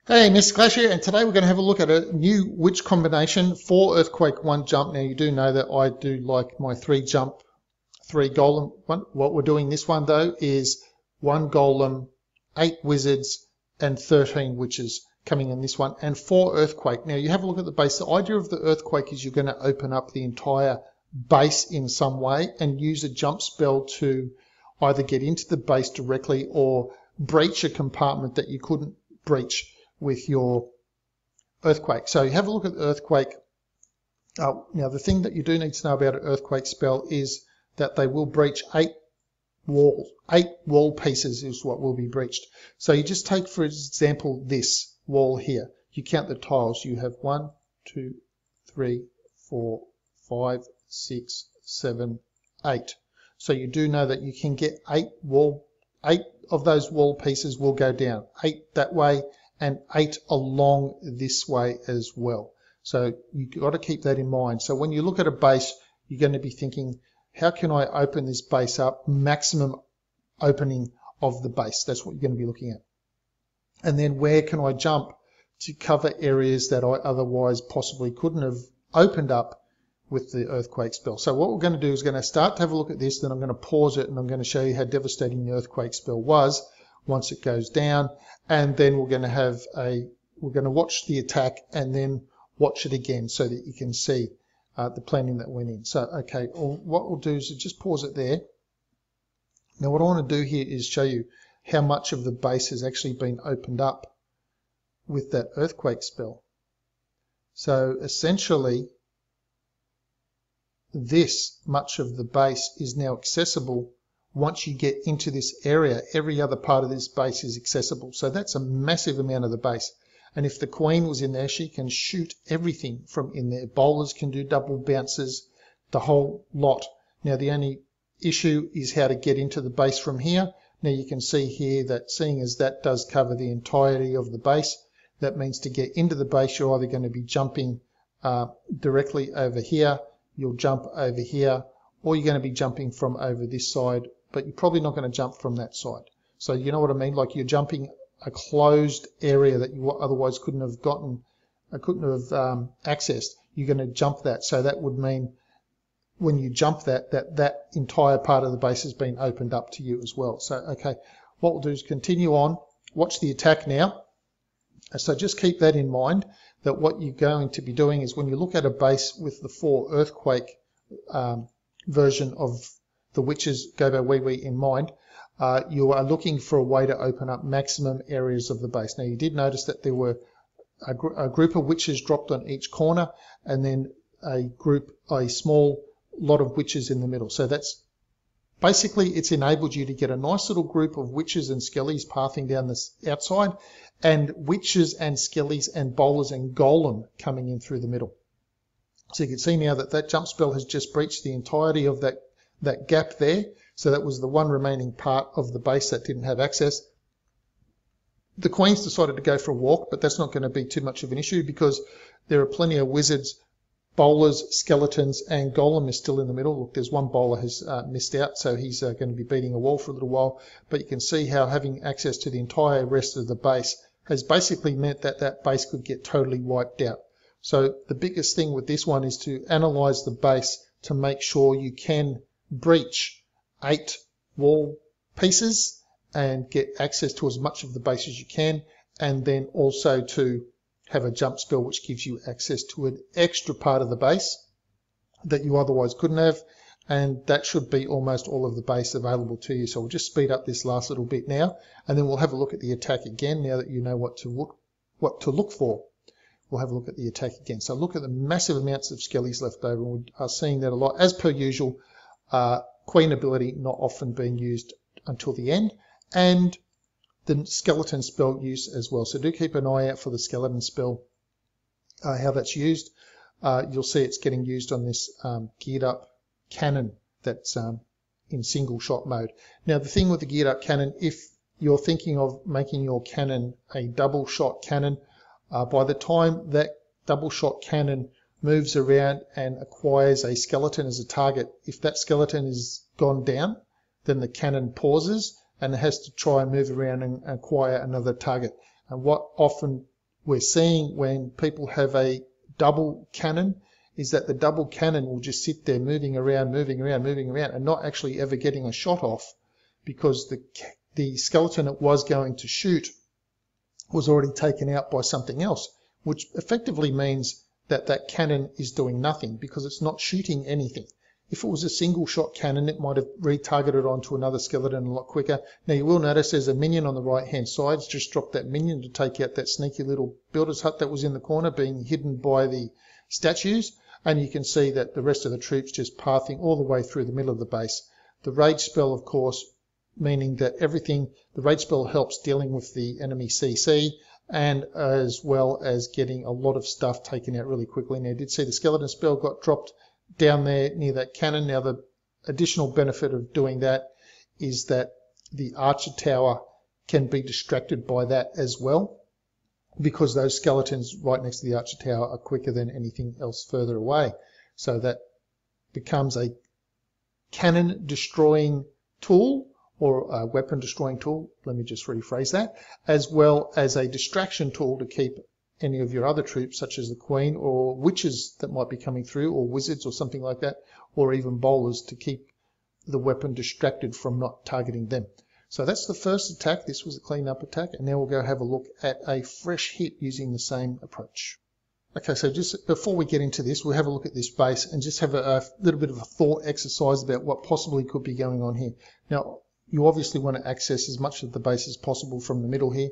Hey, Mr. Clash here, and today we're going to have a look at a new witch combination for Earthquake 1 jump. Now, you do know that I do like my 3 jump, 3 golem one. What we're doing this one, though, is 1 golem, 8 wizards, and 13 witches coming in this one, and 4 Earthquake. Now, you have a look at the base. The idea of the Earthquake is you're going to open up the entire base in some way and use a jump spell to either get into the base directly or breach a compartment that you couldn't breach with your Earthquake. So you have a look at the Earthquake. Now the thing that you do need to know about an Earthquake spell is that they will breach 8 walls. 8 wall pieces is what will be breached. So you just take, for example, this wall here. You count the tiles. You have 1, 2, 3, 4, 5, 6, 7, 8. So you do know that you can get 8 of those wall pieces will go down. 8 that way, and 8 along this way as well. So you've got to keep that in mind. So when you look at a base, you're going to be thinking, how can I open this base up? Maximum opening of the base. That's what you're going to be looking at. And then where can I jump to cover areas that I otherwise possibly couldn't have opened up with the Earthquake spell. So what we're going to do is going to start to have a look at this, then I'm going to pause it and I'm going to show you how devastating the Earthquake spell was once it goes down, and then we're going to watch the attack and then watch it again so that you can see the planning that went in. So okay, what we'll do is just pause it there. Now what I want to do here is show you how much of the base has actually been opened up with that Earthquake spell. So essentially this much of the base is now accessible. Once you get into this area, every other part of this base is accessible. So that's a massive amount of the base. And if the Queen was in there, she can shoot everything from in there. Bowlers can do double bounces, the whole lot. Now the only issue is how to get into the base from here. Now you can see here that seeing as that does cover the entirety of the base, that means to get into the base, you're either going to be jumping directly over here, you'll jump over here, or you're going to be jumping from over this side, but you're probably not going to jump from that side. So you know what I mean? Like you're jumping a closed area that you otherwise couldn't have accessed. You're going to jump that. So that would mean when you jump that entire part of the base has been opened up to you as well. So, okay, what we'll do is continue on. Watch the attack now. So just keep that in mind, that what you're going to be doing is when you look at a base with the 4 Earthquake version of the Witches Gobo Wee Wee in mind, you are looking for a way to open up maximum areas of the base. Now you did notice that there were a group of witches dropped on each corner, and then a small lot of witches in the middle. So that's basically, it's enabled you to get a nice little group of witches and skellies pathing down this outside, and witches and skellies and bowlers and golem coming in through the middle. So you can see now that that jump spell has just breached the entirety of that gap there. So that was the one remaining part of the base that didn't have access. The Queen's decided to go for a walk, but that's not going to be too much of an issue because there are plenty of wizards, bowlers, skeletons, and golem is still in the middle. Look, there's one bowler has missed out, so he's going to be beating a wall for a little while. But you can see how having access to the entire rest of the base has basically meant that that base could get totally wiped out. So the biggest thing with this one is to analyze the base to make sure you can breach 8 wall pieces and get access to as much of the base as you can, and then also to have a jump spell which gives you access to an extra part of the base that you otherwise couldn't have, and that should be almost all of the base available to you. So we'll just speed up this last little bit now, and then we'll have a look at the attack again now that you know what to look for. We'll have a look at the attack again. So look at the massive amounts of skellies left over. We are seeing that a lot. As per usual, Queen ability not often being used until the end, and the skeleton spell use as well. So do keep an eye out for the skeleton spell, how that's used. You'll see it's getting used on this geared up cannon that's in single shot mode. Now the thing with the geared up cannon, if you're thinking of making your cannon a double shot cannon, by the time that double shot cannon moves around and acquires a skeleton as a target, if that skeleton is gone down, then the cannon pauses and it has to try and move around and acquire another target. And what often we're seeing when people have a double cannon is that the double cannon will just sit there moving around, and not actually ever getting a shot off, because the skeleton it was going to shoot was already taken out by something else, which effectively means that that cannon is doing nothing because it's not shooting anything. If it was a single shot cannon, it might have retargeted onto another skeleton a lot quicker. Now you will notice there's a minion on the right hand side. It's just dropped that minion to take out that sneaky little builder's hut that was in the corner being hidden by the statues. And you can see that the rest of the troops just pathing all the way through the middle of the base. The rage spell, of course, meaning that the rage spell helps dealing with the enemy CC, and as well as getting a lot of stuff taken out really quickly. Now you did see the skeleton spell got dropped down there near that cannon. Now the additional benefit of doing that is that the archer tower can be distracted by that as well, because those skeletons right next to the archer tower are quicker than anything else further away. So that becomes a cannon destroying tool, or a weapon destroying tool, let me just rephrase that, as well as a distraction tool to keep any of your other troops, such as the Queen or witches that might be coming through, or wizards or something like that, or even bowlers, to keep the weapon distracted from not targeting them. So that's the first attack. This was a clean-up attack, and now we'll go have a look at a fresh hit using the same approach. Okay, so just before we get into this, we'll have a look at this base and just have a little bit of a thought exercise about what possibly could be going on here. Now, you obviously want to access as much of the base as possible from the middle here,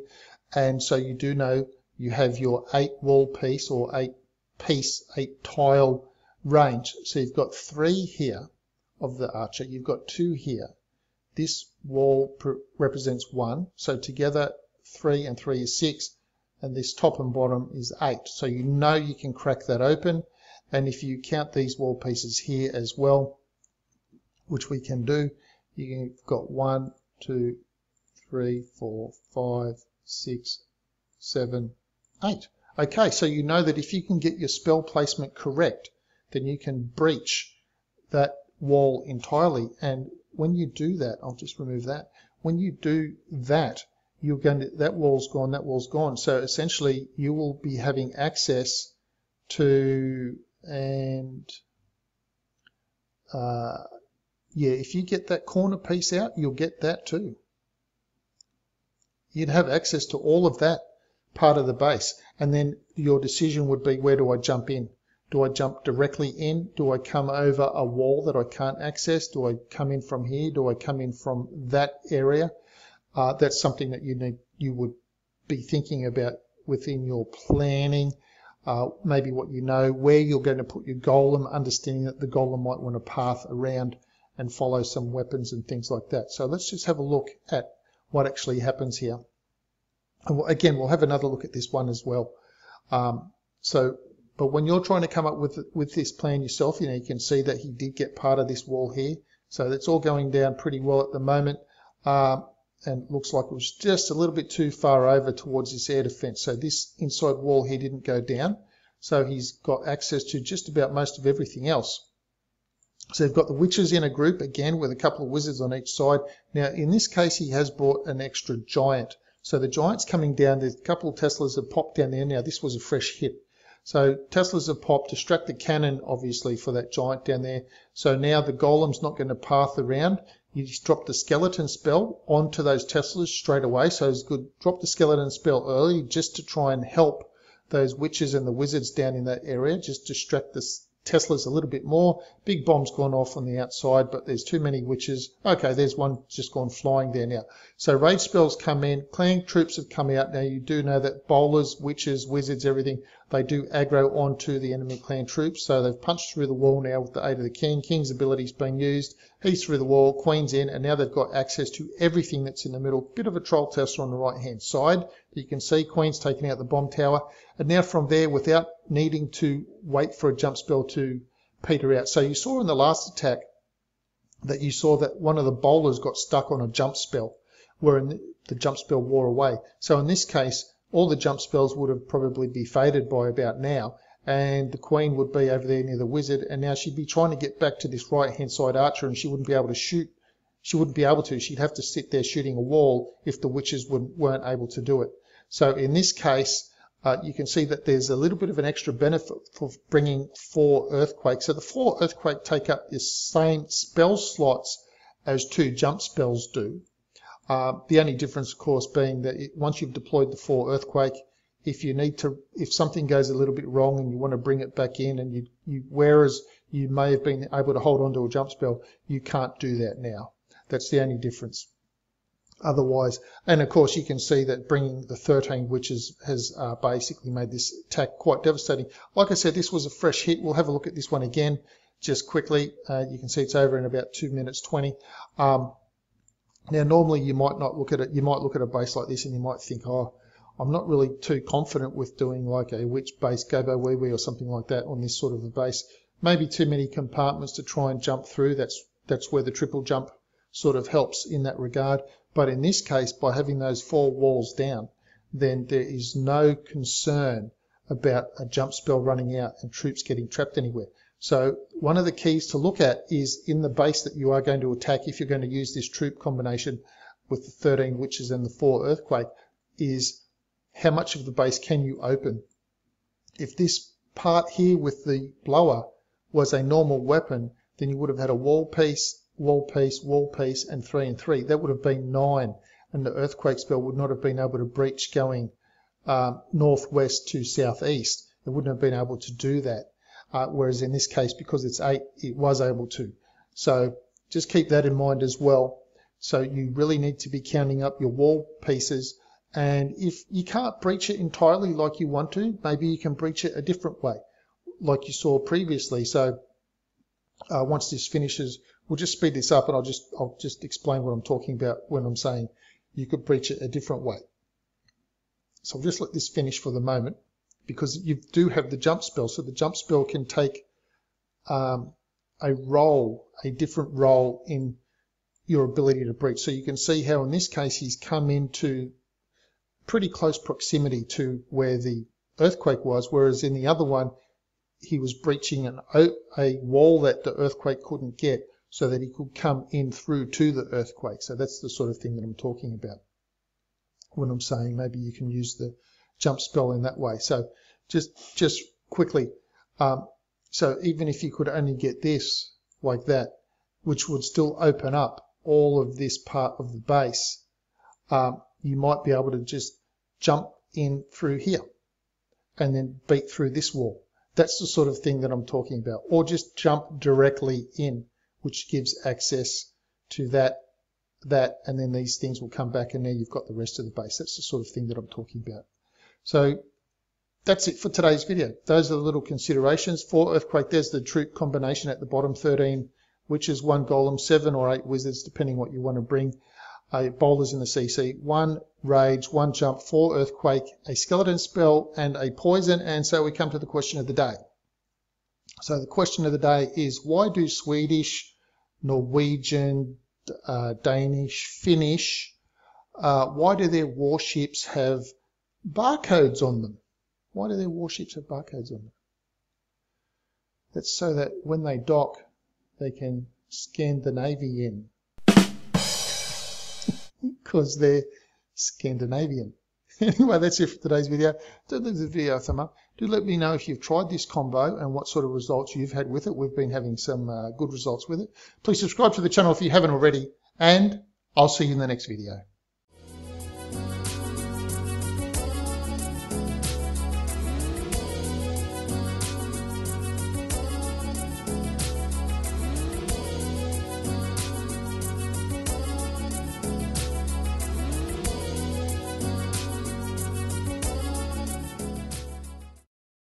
and so you do know you have your 8 wall piece or 8 tile range. So you've got 3 here of the archer, you've got 2 here. This wall represents 1, so together 3 and 3 is 6, and this top and bottom is 8. So you know you can crack that open, and if you count these wall pieces here as well, which we can do, you've got 1, 2, 3, 4, 5, 6, 7, 8. Okay, so you know that if you can get your spell placement correct, then you can breach that wall entirely. And when you do that, I'll just remove that. When you do that, you're going to, that wall's gone, that wall's gone. So essentially you will be having access to, and yeah, if you get that corner piece out, you'll get that too. You'd have access to all of that part of the base, and then your decision would be, where do I jump in? Do I jump directly in? Do I come over a wall that I can't access? Do I come in from here? Do I come in from that area? That's something that you would be thinking about within your planning. Maybe what you know, where you're going to put your golem, understanding that the golem might want to path around and follow some weapons and things like that. So let's just have a look at what actually happens here. And again, we'll have another look at this one as well. But when you're trying to come up with this plan yourself, you know, you can see that he did get part of this wall here. So that's all going down pretty well at the moment. And looks like it was just a little bit too far over towards this air defense. So this inside wall here didn't go down. So he's got access to just about most of everything else. So you've got the witches in a group again with a couple of wizards on each side. Now in this case he has brought an extra giant. So the giant's coming down. There's a couple of Teslas have popped down there. Now this was a fresh hit. So Teslas have popped, distract the cannon obviously for that giant down there. So now the golem's not going to path around. You just drop the skeleton spell onto those Teslas straight away. So it's good. Drop the skeleton spell early just to try and help those witches and the wizards down in that area. Just distract the Teslas a little bit more. Big bomb's gone off on the outside, but there's too many witches. Okay, there's one just gone flying there now. So rage spells come in, clan troops have come out. Now you do know that bowlers, witches, wizards, everything, they do aggro onto the enemy clan troops. So they've punched through the wall now with the aid of the king. King's ability's been used. He's through the wall, Queen's in, and now they've got access to everything that's in the middle. Bit of a troll Tesla on the right hand side. You can see Queen's taking out the bomb tower. And now from there, without needing to wait for a jump spell to peter out. So you saw in the last attack that you saw that one of the bowlers got stuck on a jump spell, where the jump spell wore away. So in this case, all the jump spells would have probably be faded by about now, and the Queen would be over there near the wizard, and now she'd be trying to get back to this right hand side archer, and she wouldn't be able to shoot. She wouldn't be able to. She'd have to sit there shooting a wall if the witches weren't able to do it. So in this case, you can see that there's a little bit of an extra benefit for bringing 4 earthquakes. So the 4 earthquake take up the same spell slots as 2 jump spells do. The only difference, of course, being that once you've deployed the 4 earthquake, if something goes a little bit wrong and you want to bring it back in, and whereas you may have been able to hold on to a jump spell, you can't do that now. That's the only difference. Otherwise, and of course you can see that bringing the 13 witches has basically made this attack quite devastating. Like I said, this was a fresh hit. We'll have a look at this one again just quickly. You can see it's over in about 2 minutes 20. Now normally you might not look at it, you might look at a base like this and you might think, oh, I'm not really too confident with doing like a witch base Gobo Wee or something like that on this sort of a base. Maybe too many compartments to try and jump through. That's where the triple jump sort of helps in that regard. But in this case, by having those 4 walls down, then there is no concern about a jump spell running out and troops getting trapped anywhere. So one of the keys to look at is in the base that you are going to attack, if you're going to use this troop combination with the 13 witches and the 4 earthquake, is how much of the base can you open? If this part here with the blower was a normal weapon, then you would have had a wall piece, wall piece, wall piece, and 3 and 3. That would have been 9, and the earthquake spell would not have been able to breach going northwest to southeast. It wouldn't have been able to do that. Whereas in this case, because it's 8, it was able to. So just keep that in mind as well. So you really need to be counting up your wall pieces. And if you can't breach it entirely like you want to, maybe you can breach it a different way, like you saw previously. So once this finishes, we'll just speed this up and I'll just explain what I'm talking about when I'm saying you could breach it a different way. So I'll just let this finish for the moment, because you do have the jump spell. So the jump spell can take a different role in your ability to breach. So you can see how in this case he's come into pretty close proximity to where the earthquake was, whereas in the other one he was breaching a wall that the earthquake couldn't get, so that he could come in through to the earthquake. So that's the sort of thing that I'm talking about when I'm saying maybe you can use the jump spell in that way. So just quickly, so even if you could only get this like that, which would still open up all of this part of the base, you might be able to just jump in through here and then beat through this wall. That's the sort of thing that I'm talking about. Or just jump directly in, which gives access to that, and then these things will come back and now you've got the rest of the base. That's the sort of thing that I'm talking about. So that's it for today's video. Those are the little considerations. 4 earthquake, there's the troop combination at the bottom, 13 witches, 1 golem, 7 or 8 wizards, depending what you want to bring. Boulders in the CC, 1 rage, 1 jump, 4 earthquake, a skeleton spell, and a poison. And so we come to the question of the day. So the question of the day is, why do Swedish, Norwegian, Danish, Finnish, why do their warships have barcodes on them? Why do their warships have barcodes on them? That's so that when they dock, they can Scandinavian. Because they're Scandinavian. Anyway, that's it for today's video. Do leave the video a thumb up. Do let me know if you've tried this combo and what sort of results you've had with it. We've been having some good results with it. Please subscribe to the channel if you haven't already, and I'll see you in the next video.